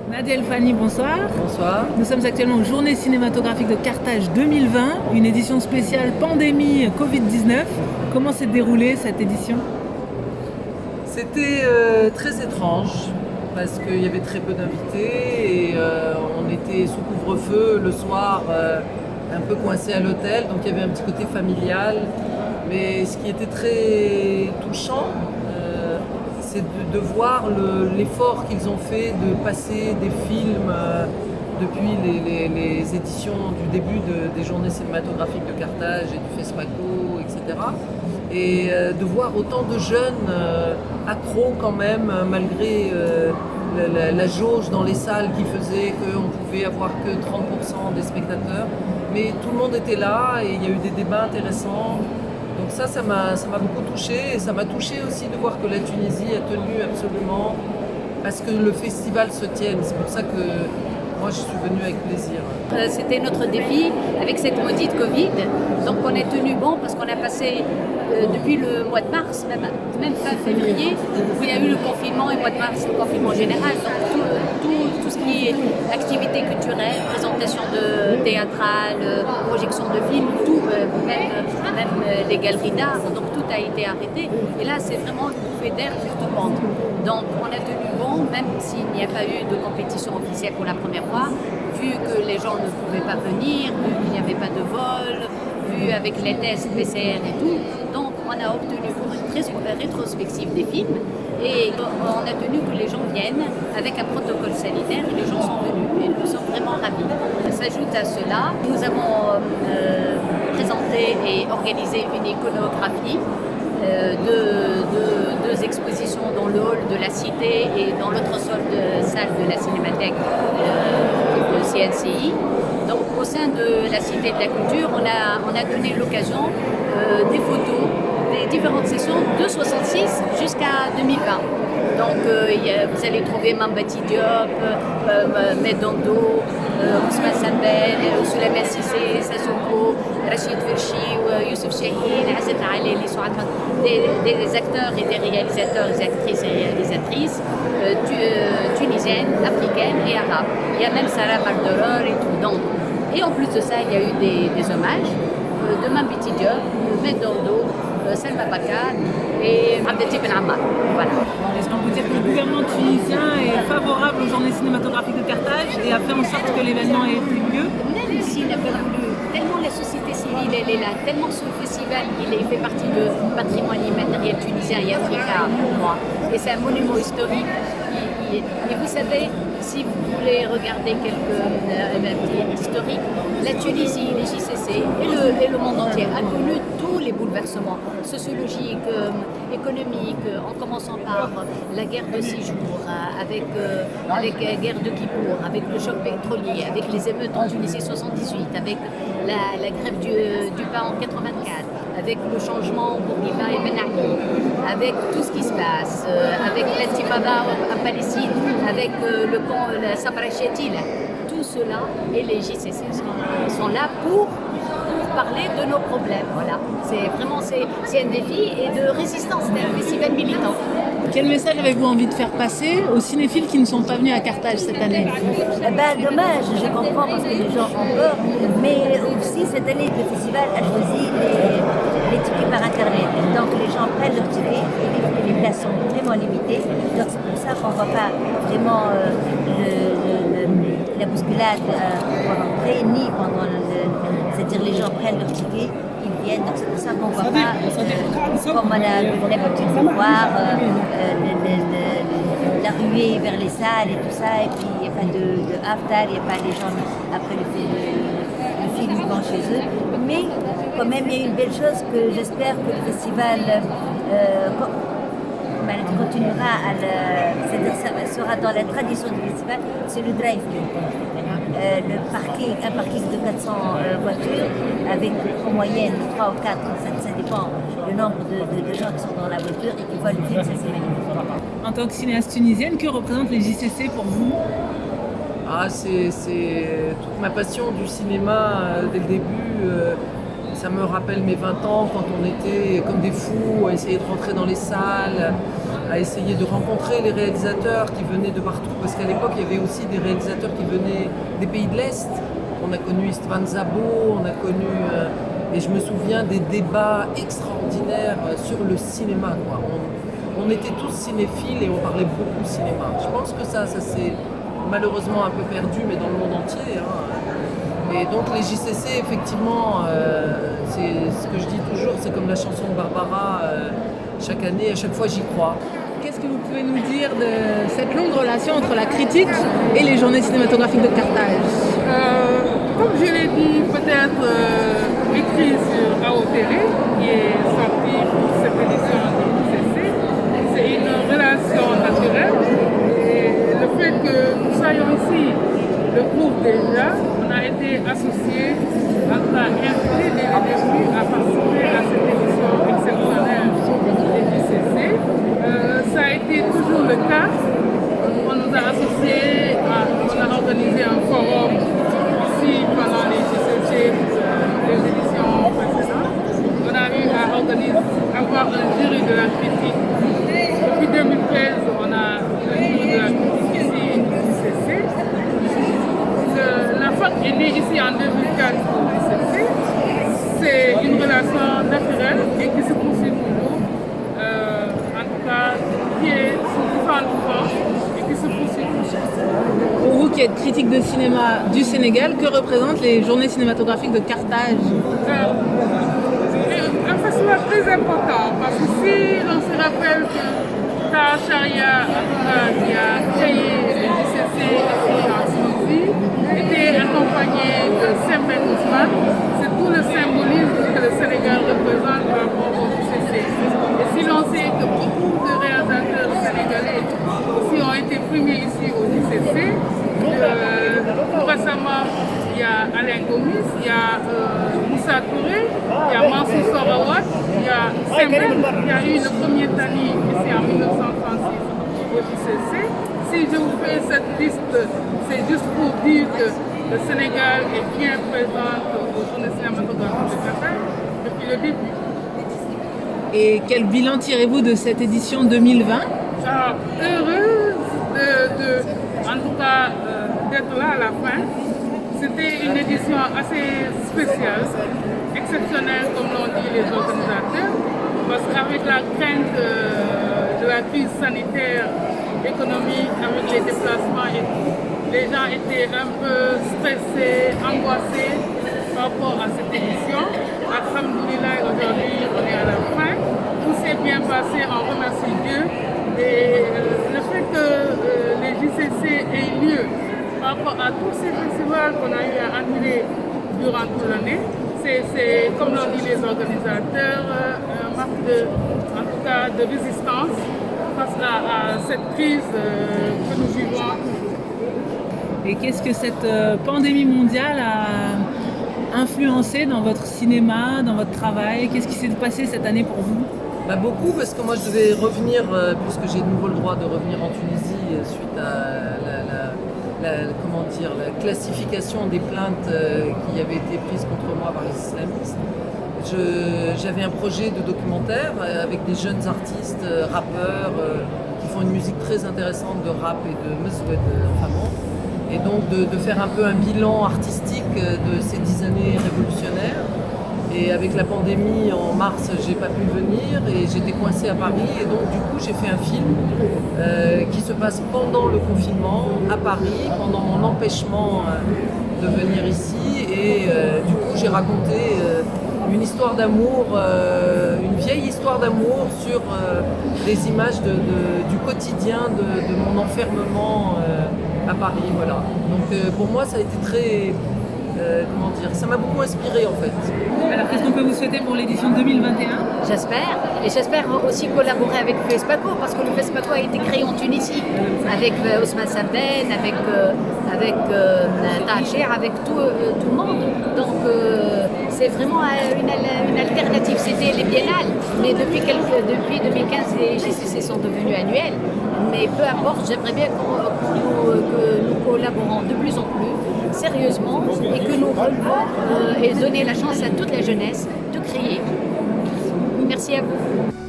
Nadia El Fani, bonsoir. Bonsoir. Nous sommes actuellement aux Journées cinématographiques de Carthage 2020, une édition spéciale pandémie Covid-19. Comment s'est déroulée cette édition? C'était très étrange parce qu'il y avait très peu d'invités et on était sous couvre-feu le soir, un peu coincé à l'hôtel, donc il y avait un petit côté familial. Mais ce qui était très touchant, c'est de voir l'effort qu'ils ont fait de passer des films depuis les éditions du début des journées cinématographiques de Carthage et du FESPACO, etc. Et de voir autant de jeunes accros quand même, malgré la jauge dans les salles qui faisait qu'on pouvait avoir que 30% des spectateurs. Mais tout le monde était là et il y a eu des débats intéressants. Donc ça m'a beaucoup touché et ça m'a touché aussi de voir que la Tunisie a tenu absolument à ce que le festival se tienne. C'est pour ça que moi je suis venue avec plaisir. C'était notre défi avec cette maudite Covid. Donc on est tenu bon parce qu'on a passé depuis le mois de mars, même fin février, où il y a eu le confinement et le mois de mars, le confinement général. Donc tout ce qui est activité culturelle, présentation de théâtrale, projection de films, tout, même les galeries d'art, donc tout a été arrêté. Et là c'est vraiment une bouffée d'air pour tout le monde. Donc on a tenu bon, même s'il n'y a pas eu de compétition officielle pour la première fois, vu que les gens ne pouvaient pas venir, vu qu'il n'y avait pas de vol, vu avec les tests PCR et tout. Donc on a obtenu une rétrospective des films et on a tenu que les gens viennent avec un protocole sanitaire et les gens sont venus et nous sommes vraiment ravis. S'ajoute à cela, nous avons présenté et organisé une iconographie deux expositions dans le hall de la Cité et dans l'autre salle de la Cinémathèque de CNCI. Donc au sein de la Cité de la Culture, on a donné l'occasion des photos des différentes sessions de 66 jusqu'à 2020. Donc vous allez trouver Mambati Diop, Medondo, Ousmane Sambel, Souleymane Cissé, Sassouko, Rachid Ferchi, Youssef Chahine, Azet Ali, des acteurs et des réalisateurs, des actrices et réalisatrices tunisiennes, africaines et arabes. Il y a même Sarah Maldoror et tout. Donc, et en plus de ça, il y a eu des hommages de Mambati Diop, Medondo, Salma Bakar et Abdelti Ben Ammar. Voilà. Est-ce qu'on peut dire que le gouvernement tunisien est favorable aux journées cinématographiques de Carthage et a fait en sorte que l'événement ait eu lieu? Même s'il n'a pas voulu, tellement la société civile elle est là, tellement ce festival il fait partie du patrimoine immatériel tunisien et africain pour moi. Et c'est un monument historique. Et vous savez, si vous voulez regarder quelques historiques, la Tunisie, les JCC et le monde entier a connu tous les bouleversements sociologiques, économiques, en commençant par la guerre de 6 jours, avec la guerre de Kippour, avec le choc pétrolier, avec les émeutes en Tunisie 78, avec la grève du pain en 84, avec le changement Bourguiba et Ben Ali, avec tout ce qui se passe, avec l'intifada en Palestine, avec le camp Sabra Chetil. Tout cela et les JCC sont là pour parler de nos problèmes. Voilà. C'est un défi et de résistance, c'est un festival militant. Quel message avez-vous envie de faire passer aux cinéphiles qui ne sont pas venus à Carthage cette année? Dommage, je comprends parce que les gens ont peur, mais aussi cette année le festival a choisi les tickets par internet. Donc les gens prennent leurs tickets et les places sont vraiment limitées. Donc c'est pour ça qu'on ne voit pas vraiment la bousculade pour rentrer, ni pendant c'est-à-dire les gens prennent leurs tickets, ils viennent, donc c'est pour ça qu'on ne voit pas, comme on a l'habitude de voir, la ruée vers les salles et tout ça, et puis il n'y a pas de after, il n'y a pas les gens après le film vont chez eux. Mais quand même, il y a une belle chose que j'espère que le festival continuera c'est-à-dire ça sera dans la tradition du festival, c'est le drive-thru. Un parking de 400 voitures avec en moyenne 3 ou 4, ça dépend du nombre de gens qui sont dans la voiture et qui voient le film, ça c'est magnifique. En tant que cinéaste tunisienne, que représentent les JCC pour vous? C'est toute ma passion du cinéma dès le début. Ça me rappelle mes 20 ans quand on était comme des fous à essayer de rentrer dans les salles. à essayer de rencontrer les réalisateurs qui venaient de partout, parce qu'à l'époque, il y avait aussi des réalisateurs qui venaient des pays de l'Est. On a connu Istvan Szabo, on a connu... et je me souviens des débats extraordinaires sur le cinéma, quoi. On était tous cinéphiles et on parlait beaucoup cinéma. Je pense que ça s'est malheureusement un peu perdu, mais dans le monde entier, hein. Et donc les JCC, effectivement, c'est ce que je dis toujours, c'est comme la chanson de Barbara, chaque année, à chaque fois j'y crois. Qu'est-ce que vous pouvez nous dire de cette longue relation entre la critique et les journées cinématographiques de Carthage? Comme je l'ai dit, peut-être écrit sur AOTV, qui est sorti pour cette édition du JCC, c'est une relation naturelle. Et le fait que nous soyons ici, le groupe déjà, on a été associés, en tout cas invités dès le début à participer à cette édition exceptionnelle du JCC. Ça a été toujours le cas. On nous a associés, on a organisé un forum ici pendant les JCC, les éditions précédentes. On a eu à avoir un jury de la critique. Depuis 2013, on a un jury de la critique ici au JCC. La FAC est née ici en 2004 au JCC. C'est une relation naturelle et qui se poursuit toujours. En tout cas, qui est sous différentes formes et qui se poursuit toujours. Pour vous qui êtes critique de cinéma du Sénégal, que représentent les journées cinématographiques de Carthage? Un festival très important parce que si on se rappelle que Taha Charia, qui a créé le JCC ici en Tunisie, était accompagné de Sembène Ousmane, c'est tout le symbolisme que le Sénégal représente par rapport au JCC. Et si l'on sait que beaucoup de réalisateurs sénégalais aussi ont été primés ici au JCC, tout récemment, il y a Alain Gomis, il y a Moussa Touré, il y a Mansour Sorawat, il y a Sembène, qui a eu le premier Tani ici en 1936 au JCC. Si je vous fais cette liste, c'est juste pour dire que le Sénégal est bien présent aux journées cinématographiques de Carthage depuis le début. Et quel bilan tirez-vous de cette édition 2020? Heureuse en tout cas, d'être là à la fin. C'était une édition assez spéciale, exceptionnelle comme l'ont dit les organisateurs, parce qu'avec la crainte de la crise sanitaire, économique, avec les déplacements et tout, les gens étaient un peu stressés, angoissés par rapport à cette édition. Alhamdoulilah, aujourd'hui on est à la fin. Tout s'est bien passé, on remercie Dieu. Et le fait que les JCC aient lieu par rapport à tous ces festivals qu'on a eu à annuler durant toute l'année, c'est comme l'ont dit les organisateurs, un marque en tout cas de résistance face à cette crise que nous vivons. Et qu'est-ce que cette pandémie mondiale a influencé dans votre cinéma, dans votre travail? Qu'est-ce qui s'est passé cette année pour vous? Beaucoup, parce que moi je devais revenir, puisque j'ai de nouveau le droit de revenir en Tunisie suite à la classification des plaintes qui avaient été prises contre moi par les islamistes. J'avais un projet de documentaire avec des jeunes artistes, rappeurs, qui font une musique très intéressante de rap et de mezoued flamand. Et donc de faire un peu un bilan artistique de ces 10 années révolutionnaires. Et avec la pandémie, en mars, j'ai pas pu venir et j'étais coincée à Paris. Et donc, du coup, j'ai fait un film qui se passe pendant le confinement à Paris, pendant mon empêchement de venir ici. Et du coup, j'ai raconté une histoire d'amour, une vieille histoire d'amour sur des images du quotidien de mon enfermement à Paris. Voilà. Donc, pour moi, ça a été très... ça m'a beaucoup inspiré en fait. Alors qu'est-ce qu'on peut vous souhaiter pour l'édition 2021? J'espère. Et j'espère aussi collaborer avec FESPACO, parce que le FESPACO a été créé en Tunisie, avec Ousmane Sembène, avec Taher, avec tout le monde. Donc c'est vraiment une alternative. C'était les biennales, mais depuis 2015, les JCC sont devenus annuels. Mais peu importe, j'aimerais bien que nous collaborons de plus en plus sérieusement et que nous relevons et donner la chance à toute la jeunesse de créer. Merci à vous.